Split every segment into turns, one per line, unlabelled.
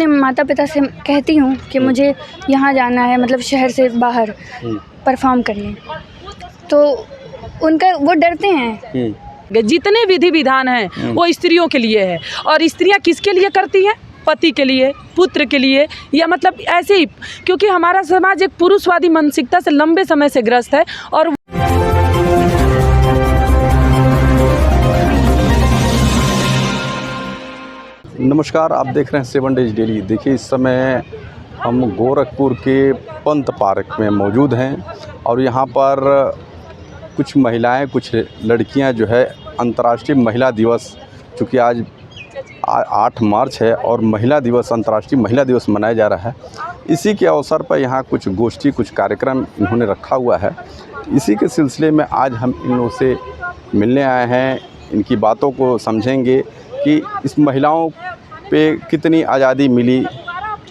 अपने माता पिता से कहती हूँ कि मुझे यहाँ जाना है, मतलब शहर से बाहर परफॉर्म करने, तो उनका वो डरते हैं।
जितने विधि विधान हैं वो स्त्रियों के लिए है, और स्त्रियां किसके लिए करती हैं? पति के लिए, पुत्र के लिए, या मतलब ऐसे ही, क्योंकि हमारा समाज एक पुरुषवादी मानसिकता से लंबे समय से ग्रस्त है। और
नमस्कार, आप देख रहे हैं 7 डेज डेली। देखिए, इस समय हम गोरखपुर के पंत पार्क में मौजूद हैं और यहाँ पर कुछ महिलाएं, कुछ लड़कियां जो है अंतर्राष्ट्रीय महिला दिवस, चूँकि आज 8 मार्च है और महिला दिवस, अंतर्राष्ट्रीय महिला दिवस मनाया जा रहा है, इसी के अवसर पर यहाँ कुछ गोष्ठी, कुछ कार्यक्रम इन्होंने रखा हुआ है। इसी के सिलसिले में आज हम इन लोगों से मिलने आए हैं, इनकी बातों को समझेंगे कि इस महिलाओं पे कितनी आज़ादी मिली,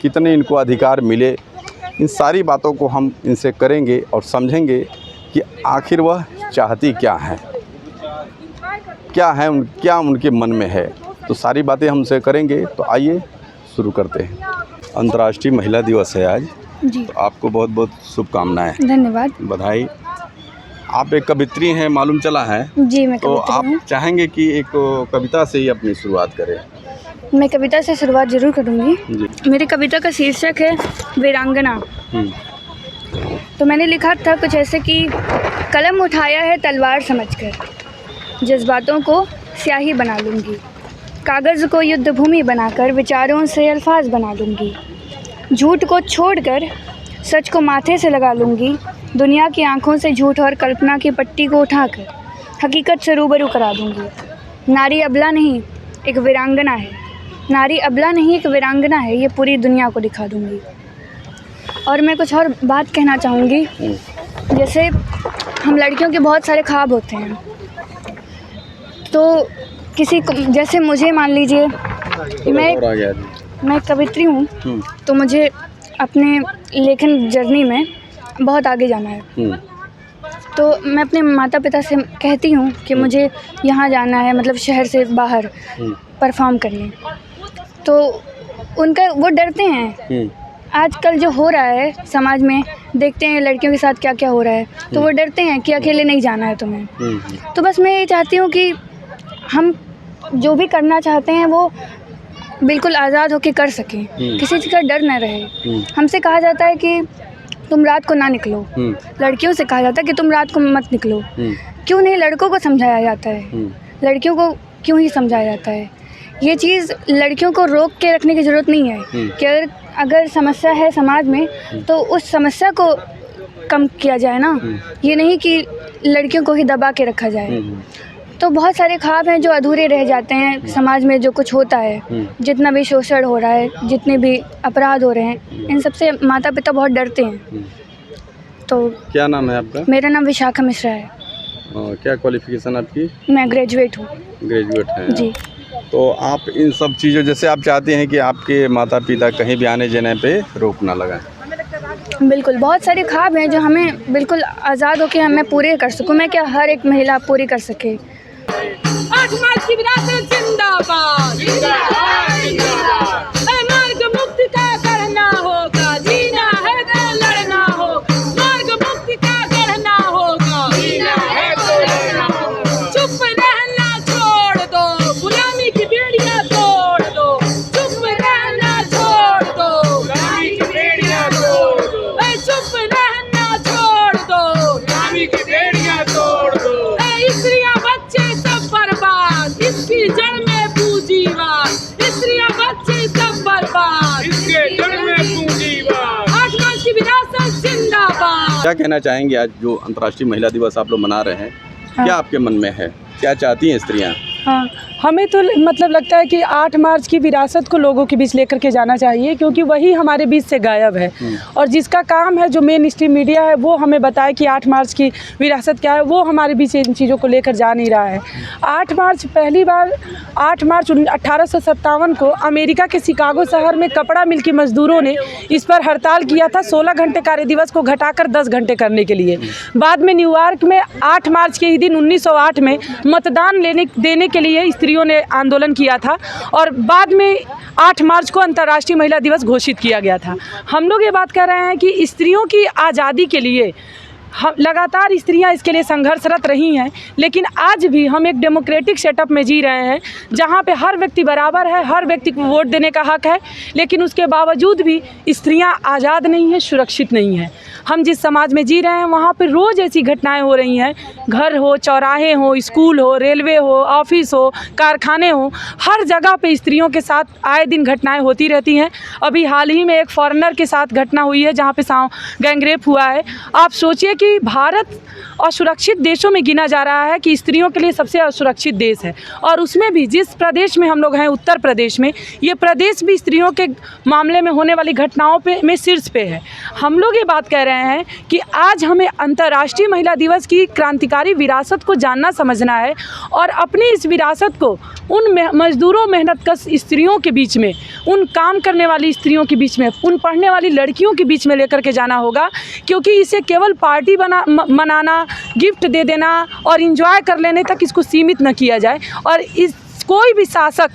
कितने इनको अधिकार मिले। इन सारी बातों को हम इनसे करेंगे और समझेंगे कि आखिर वह चाहती क्या है, क्या उनके मन में है। तो सारी बातें हमसे करेंगे। तो आइए शुरू करते हैं। अंतर्राष्ट्रीय महिला दिवस है आज
जी।
तो आपको बहुत बहुत शुभकामनाएं।
धन्यवाद।
बधाई। आप एक कवित्री हैं, मालूम चला है।
जी, मैं
तो
कवित्री
आप
हूँ।
चाहेंगे कि एक कविता से ही अपनी शुरुआत करें?
मैं कविता से शुरुआत ज़रूर करूँगी।
जी।
मेरी कविता का शीर्षक है वीरांगना। तो मैंने लिखा था कुछ ऐसे कि कलम उठाया है तलवार समझकर, जज्बातों को स्याही बना लूँगी, कागज़ को युद्ध भूमि बनाकर विचारों से अल्फाज बना लूँगी, झूठ को छोड़कर सच को माथे से लगा लूँगी, दुनिया की आंखों से झूठ और कल्पना की पट्टी को उठाकर हकीकत से रूबरू करा दूँगी। नारी अबला नहीं, एक वीरांगना है। नारी अबला नहीं, एक वीरांगना है, ये पूरी दुनिया को दिखा दूँगी। और मैं कुछ और बात कहना चाहूँगी। जैसे हम लड़कियों के बहुत सारे ख्वाब होते हैं, तो किसी को, जैसे मुझे मान लीजिए, मैं कवित्री हूँ, तो मुझे अपने लेखन जर्नी में बहुत आगे जाना है। तो मैं अपने माता पिता से कहती हूँ कि मुझे यहाँ जाना है, मतलब शहर से बाहर परफॉर्म करने, तो उनका वो डरते हैं। आजकल जो हो रहा है समाज में, देखते हैं लड़कियों के साथ क्या क्या हो रहा है, तो वो डरते हैं कि अकेले नहीं जाना है तुम्हें। तो बस मैं ये चाहती हूँ कि हम जो भी करना चाहते हैं वो बिल्कुल आज़ाद होकर कर सकें, किसी चीज़ का डर न रहे। हमसे कहा जाता है कि तुम रात को ना निकलो, लड़कियों से कहा जाता है कि तुम रात को मत निकलो। क्यों नहीं लड़कों को समझाया जाता है? लड़कियों को क्यों ही समझाया जाता है? ये चीज़ लड़कियों को रोक के रखने की ज़रूरत नहीं है कि अगर समस्या है समाज में तो उस समस्या को कम किया जाए ना, ये नहीं कि लड़कियों को ही दबा के रखा जाए। तो बहुत सारे ख्वाब हैं जो अधूरे रह जाते हैं समाज में। जो कुछ होता है, जितना भी शोषण हो रहा है, जितने भी अपराध हो रहे हैं, इन सबसे माता पिता बहुत डरते हैं। तो
क्या नाम है आपका?
मेरा नाम विशाखा मिश्रा है।
क्या क्वालिफिकेशन आपकी?
मैं ग्रेजुएट हूँ।
ग्रेजुएट हैं
जी।
तो आप इन सब चीज़ों, जैसे आप चाहते हैं कि आपके माता पिता कहीं भी आने जाने पे रोक ना लगाएं?
बिल्कुल, बहुत सारे ख्वाब हैं जो हमें बिल्कुल आज़ाद होकर मैं पूरे कर सकूँ। मैं क्या, हर एक महिला पूरी कर सके।
8 मार्च की विरासत जिंदाबाद, जिंदाबाद, जिंदाबाद। मार्ग मुक्ति का करना होगा, जीना है तो लड़ना होगा। मार्ग मुक्ति का करना होगा, जीना है तो लड़ना होगा। चुप रहना छोड़ दो, गुलामी की बेड़ियां तोड़ दो। चुप रहना छोड़ दो, गुलामी की बेड़ियां तोड़ दो। चुप रहना छोड़ दो, गुलामी की बेड़ियां तोड़ दो। स्त्रियां बच्चे सब बर्बाद, इसकी जड़ में पूंजीवाद। स्त्रियां बच्चे सब बर्बाद, इसके जड़ में पूंजीवाद। 8 मार्च की विरासत जिंदाबाद।
क्या कहना चाहेंगे आज जो अंतर्राष्ट्रीय महिला दिवस आप लोग मना रहे हैं? क्या आपके मन में है, क्या चाहती हैं स्त्रियां?
हाँ, हमें तो मतलब लगता है कि 8 मार्च की विरासत को लोगों के बीच लेकर के जाना चाहिए, क्योंकि वही हमारे बीच से गायब है। और जिसका काम है, जो मेन स्ट्रीम मीडिया है, वो हमें बताए कि 8 मार्च की विरासत क्या है, वो हमारे बीच इन चीज़ों को लेकर जा नहीं रहा है। 8 मार्च पहली बार 8 मार्च 1857 को अमेरिका के शिकागो शहर में कपड़ा मिल के मजदूरों ने इस पर हड़ताल किया था, 16 घंटे कार्य दिवस को घटाकर 10 घंटे करने के लिए। बाद में न्यूयॉर्क में 8 मार्च के ही दिन 1908 में मतदान देने के लिए स्त्रियों ने आंदोलन किया था और बाद में 8 मार्च को अंतर्राष्ट्रीय महिला दिवस घोषित किया गया था। हम लोग ये बात कर रहे हैं कि स्त्रियों की आज़ादी के लिए हम लगातार स्त्रियां इसके लिए संघर्षरत रही हैं, लेकिन आज भी हम एक डेमोक्रेटिक सेटअप में जी रहे हैं जहां पे हर व्यक्ति बराबर है, हर व्यक्ति को वोट देने का हक है, लेकिन उसके बावजूद भी स्त्रियां आज़ाद नहीं हैं, सुरक्षित नहीं हैं। हम जिस समाज में जी रहे हैं वहाँ पे रोज़ ऐसी घटनाएं हो रही हैं, घर हो, चौराहे हो, स्कूल हो, रेलवे हो, ऑफिस हो, कारखाने हो, हर जगह पे स्त्रियों के साथ आए दिन घटनाएं होती रहती हैं। अभी हाल ही में एक फॉरेनर के साथ घटना हुई है जहाँ पे गैंगरेप हुआ है। आप सोचिए कि भारत असुरक्षित देशों में गिना जा रहा है कि स्त्रियों के लिए सबसे असुरक्षित देश है, और उसमें भी जिस प्रदेश में हम लोग हैं, उत्तर प्रदेश में, ये प्रदेश भी स्त्रियों के मामले में होने वाली घटनाओं पे में शीर्ष पे है। हम लोग ये बात कह रहे हैं कि आज हमें अंतर्राष्ट्रीय महिला दिवस की क्रांतिकारी विरासत को जानना समझना है और अपनी इस विरासत को उन मजदूरों, मेहनतकश स्त्रियों के बीच में, उन काम करने वाली स्त्रियों के बीच में, उन पढ़ने वाली लड़कियों के बीच में लेकर के जाना होगा, क्योंकि इसे केवल पार्टी मनाना, गिफ्ट दे देना और एंजॉय कर लेने तक इसको सीमित न किया जाए। और इस कोई भी शासक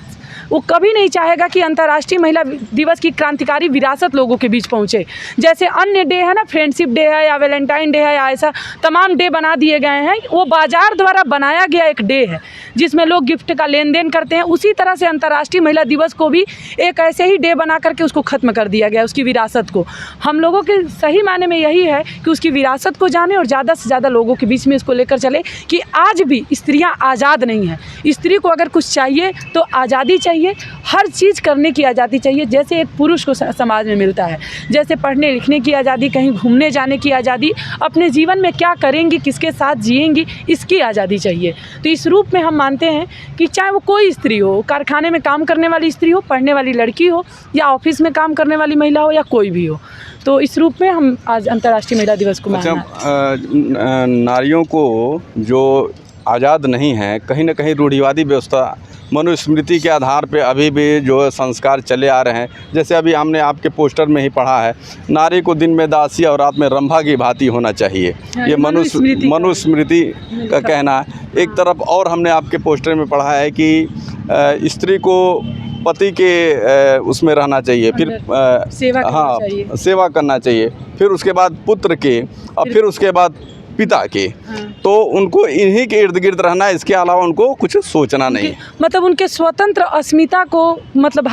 वो कभी नहीं चाहेगा कि अंतर्राष्ट्रीय महिला दिवस की क्रांतिकारी विरासत लोगों के बीच पहुंचे। जैसे अन्य डे है ना, फ्रेंडशिप डे है या वैलेंटाइन डे है या ऐसा तमाम डे बना दिए गए हैं, वो बाजार द्वारा बनाया गया एक डे है जिसमें लोग गिफ्ट का लेन देन करते हैं। उसी तरह से अंतर्राष्ट्रीय महिला दिवस को भी एक ऐसे ही डे बना करके उसको ख़त्म कर दिया गया, उसकी विरासत को। हम लोगों के सही मायने में यही है कि उसकी विरासत को जाने और ज़्यादा से ज़्यादा लोगों के बीच में इसको लेकर चले कि आज भी स्त्रियाँ आज़ाद नहीं हैं। स्त्री को अगर कुछ चाहिए तो आज़ादी चाहिए, हर चीज़ करने की आज़ादी चाहिए, जैसे एक पुरुष को समाज में मिलता है। जैसे पढ़ने लिखने की आज़ादी, कहीं घूमने जाने की आज़ादी, अपने जीवन में क्या करेंगी, किसके साथ जिएंगी, इसकी आज़ादी चाहिए। तो इस रूप में हम मानते हैं कि चाहे वो कोई स्त्री हो, कारखाने में काम करने वाली स्त्री हो, पढ़ने वाली लड़की हो, या ऑफिस में काम करने वाली महिला हो, या कोई भी हो, तो इस रूप में हम आज अंतर्राष्ट्रीय महिला दिवस को मानना है।
नारियों को जो आज़ाद नहीं है, कहीं ना कहीं रूढ़िवादी व्यवस्था, मनुस्मृति के आधार पे अभी भी जो संस्कार चले आ रहे हैं। जैसे अभी हमने आपके पोस्टर में ही पढ़ा है, नारी को दिन में दासी और रात में रंभा की भांति होना चाहिए। ये मनुस्मृति का कहना है। एक तरफ और हमने आपके पोस्टर में पढ़ा है कि स्त्री को पति के उसमें रहना चाहिए, फिर सेवा करना चाहिए, फिर उसके बाद पुत्र के, और फिर उसके बाद पिता के। तो उनको इन्हीं के इर्द गिर्द रहना है, इसके अलावा उनको कुछ सोचना नहीं।
मतलब उनके स्वतंत्र अस्मिता को, मतलब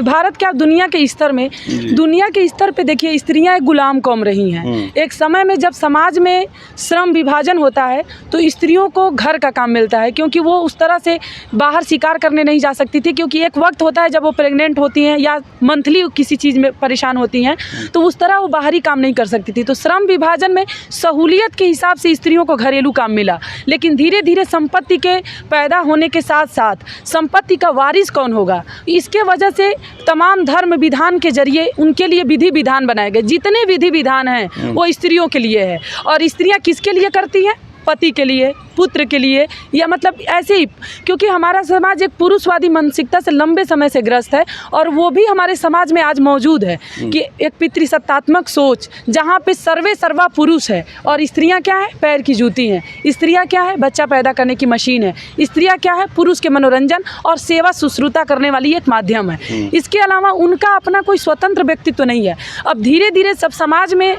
भारत क्या, दुनिया के स्तर पे देखिए स्त्रियां एक गुलाम कौम रही हैं। एक समय में जब समाज में श्रम विभाजन होता है तो स्त्रियों को घर का काम मिलता है, क्योंकि वो उस तरह से बाहर शिकार करने नहीं जा सकती थी, क्योंकि एक वक्त होता है जब वो प्रेग्नेंट होती हैं या मंथली किसी चीज़ में परेशान होती हैं, तो उस तरह वो बाहरी काम नहीं कर सकती थी। तो श्रम विभाजन में सहूलियत के हिसाब से स्त्रियों को घरेलू काम मिला, लेकिन धीरे धीरे संपत्ति के पैदा होने के साथ साथ संपत्ति का वारिस कौन होगा, इसके वजह से तमाम धर्म विधान के जरिए उनके लिए विधि विधान बनाए गए। जितने विधि विधान हैं वो स्त्रियों के लिए है, और स्त्रियां किसके लिए करती हैं? पति के लिए, पुत्र के लिए, या मतलब ऐसे ही, क्योंकि हमारा समाज एक पुरुषवादी मानसिकता से लंबे समय से ग्रस्त है, और वो भी हमारे समाज में आज मौजूद है कि एक पितृसत्तात्मक सोच जहाँ पे सर्वे सर्वा पुरुष है और स्त्रियाँ क्या है? पैर की जूती हैं। स्त्रियाँ क्या है? बच्चा पैदा करने की मशीन है। स्त्रियाँ क्या है? पुरुष के मनोरंजन और सेवा शुश्रूषा करने वाली एक माध्यम है। इसके अलावा उनका अपना कोई स्वतंत्र व्यक्तित्व तो नहीं है। अब धीरे धीरे सब समाज में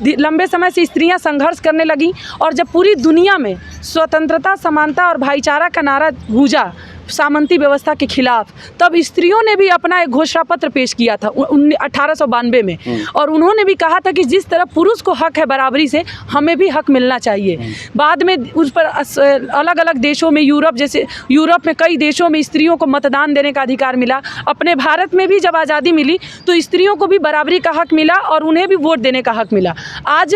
लंबे समय से स्त्रियां संघर्ष करने लगी, और जब पूरी दुनिया में स्वतंत्रता, समानता और भाईचारा का नारा गूंजा सामंती व्यवस्था के खिलाफ, तब स्त्रियों ने भी अपना एक घोषणा पत्र पेश किया था 1892 में, और उन्होंने भी कहा था कि जिस तरह पुरुष को हक है बराबरी से, हमें भी हक मिलना चाहिए। बाद में उस पर अलग अलग देशों में, यूरोप में कई देशों में स्त्रियों को मतदान देने का अधिकार मिला। अपने भारत में भी जब आज़ादी मिली तो स्त्रियों को भी बराबरी का हक मिला और उन्हें भी वोट देने का हक मिला। आज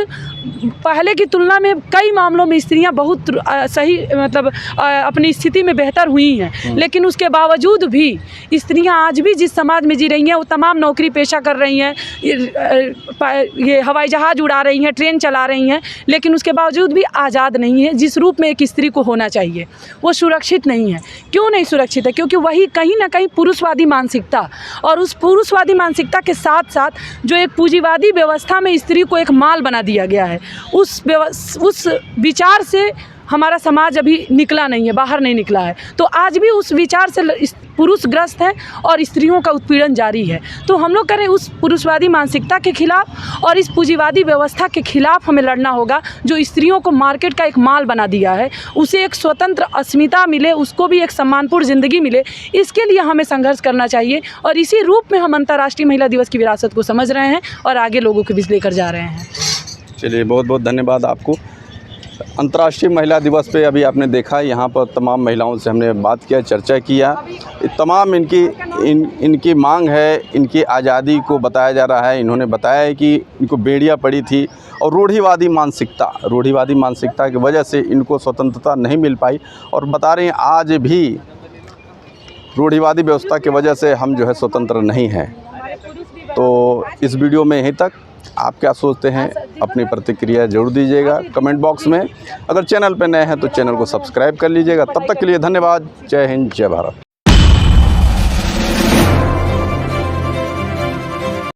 पहले की तुलना में कई मामलों में स्त्रियां बहुत सही, मतलब अपनी स्थिति में बेहतर हुई हैं, लेकिन उसके बावजूद भी स्त्रियां आज भी जिस समाज में जी रही हैं, वो तमाम नौकरी पेशा कर रही हैं, ये हवाई जहाज़ उड़ा रही हैं, ट्रेन चला रही हैं, लेकिन उसके बावजूद भी आज़ाद नहीं है जिस रूप में एक स्त्री को होना चाहिए। वो सुरक्षित नहीं है। क्यों नहीं सुरक्षित है? क्योंकि वही कहीं ना कहीं पुरुषवादी मानसिकता, और उस पुरुषवादी मानसिकता के साथ साथ जो एक पूंजीवादी व्यवस्था में स्त्री को एक माल बना दिया गया है, उस विचार से हमारा समाज अभी निकला नहीं है, बाहर नहीं निकला है। तो आज भी उस विचार से पुरुष ग्रस्त है और स्त्रियों का उत्पीड़न जारी है। तो हम लोग करें उस पुरुषवादी मानसिकता के खिलाफ और इस पूंजीवादी व्यवस्था के खिलाफ हमें लड़ना होगा, जो स्त्रियों को मार्केट का एक माल बना दिया है। उसे एक स्वतंत्र अस्मिता मिले, उसको भी एक सम्मानपूर्ण ज़िंदगी मिले, इसके लिए हमें संघर्ष करना चाहिए। और इसी रूप में हम अंतर्राष्ट्रीय महिला दिवस की विरासत को समझ रहे हैं और आगे लोगों के बीच लेकर जा रहे हैं।
चलिए, बहुत बहुत धन्यवाद आपको। अंतर्राष्ट्रीय महिला दिवस पे अभी आपने देखा, यहाँ पर तमाम महिलाओं से हमने बात किया, चर्चा किया। तमाम इनकी मांग है, इनकी आज़ादी को बताया जा रहा है। इन्होंने बताया है कि इनको बेड़ियाँ पड़ी थी और रूढ़िवादी मानसिकता की वजह से इनको स्वतंत्रता नहीं मिल पाई, और बता रहे हैं आज भी रूढ़िवादी व्यवस्था की वजह से हम जो है स्वतंत्र नहीं हैं। तो इस वीडियो में यहीं तक। आप क्या सोचते हैं, अपनी प्रतिक्रिया जरूर दीजिएगा कमेंट बॉक्स में। अगर चैनल पर नए हैं तो चैनल को सब्सक्राइब कर लीजिएगा। तब तक के लिए धन्यवाद। जय हिंद, जय भारत।